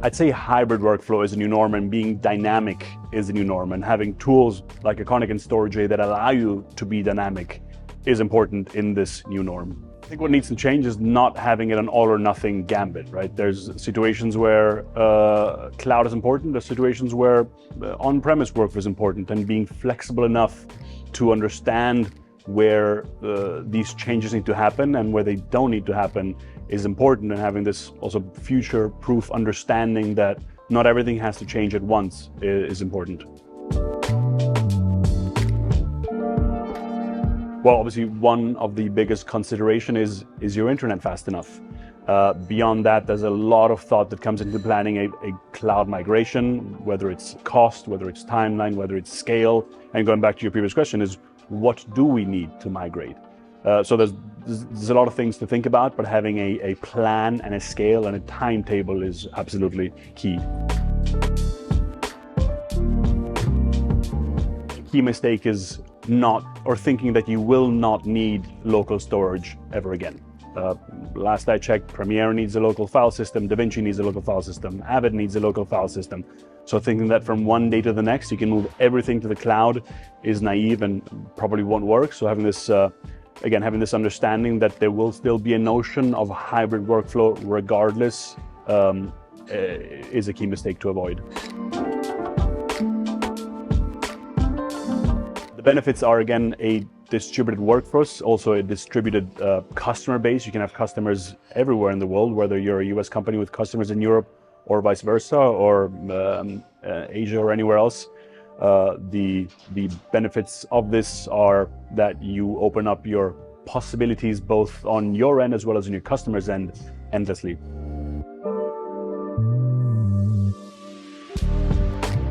I'd say hybrid workflow is a new norm, and being dynamic is a new norm, and having tools like Iconik and Storj that allow you to be dynamic is important in this new norm. I think what needs to change is not having it an all or nothing gambit, right? There's situations where cloud is important, there's situations where on-premise work is important, and being flexible enough to understand where these changes need to happen and where they don't need to happen is important, and having this also future-proof understanding that not everything has to change at once is important. Well, obviously, one of the biggest consideration is your internet fast enough? Beyond that, there's a lot of thought that comes into planning a cloud migration, whether it's cost, whether it's timeline, whether it's scale. And going back to your previous question is, what do we need to migrate? So there's a lot of things to think about, but having a plan and a scale and a timetable is absolutely key. A key mistake is thinking that you will not need local storage ever again. Last I checked, Premiere needs a local file system, DaVinci needs a local file system, Avid needs a local file system. So thinking that from one day to the next you can move everything to the cloud is naive and probably won't work. So having this having this understanding that there will still be a notion of hybrid workflow regardless is a key mistake to avoid. The benefits are, again, a distributed workforce, also a distributed customer base. You can have customers everywhere in the world, whether you're a US company with customers in Europe or vice versa, or Asia or anywhere else. The benefits of this are that you open up your possibilities both on your end as well as on your customers' end endlessly.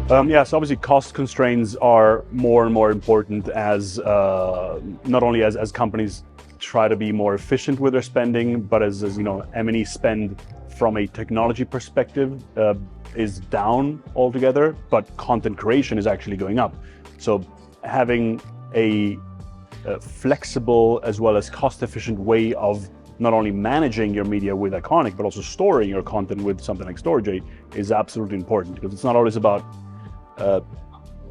So obviously cost constraints are more and more important as not only as companies try to be more efficient with their spending, but as you know, M&E spend from a technology perspective is down altogether, but content creation is actually going up. So having a flexible as well as cost-efficient way of not only managing your media with Iconik, but also storing your content with something like Storj is absolutely important, because it's not always about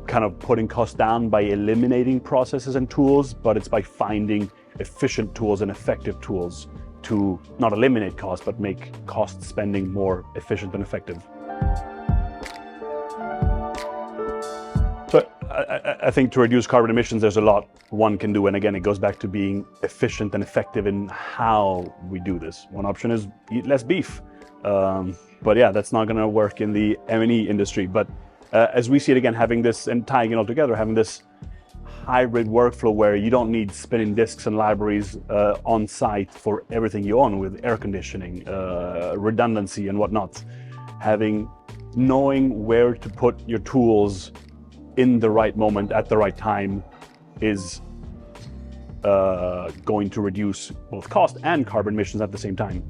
kind of putting costs down by eliminating processes and tools, but it's by finding efficient tools and effective tools to not eliminate costs, but make cost spending more efficient and effective. So I think to reduce carbon emissions, there's a lot one can do. And again, it goes back to being efficient and effective in how we do this. One option is eat less beef. But yeah, that's not going to work in the M&E industry. But as we see it, again, having this and tying it all together, having this hybrid workflow where you don't need spinning disks and libraries on site for everything you own, with air conditioning, redundancy and whatnot. Knowing where to put your tools in the right moment at the right time is going to reduce both cost and carbon emissions at the same time.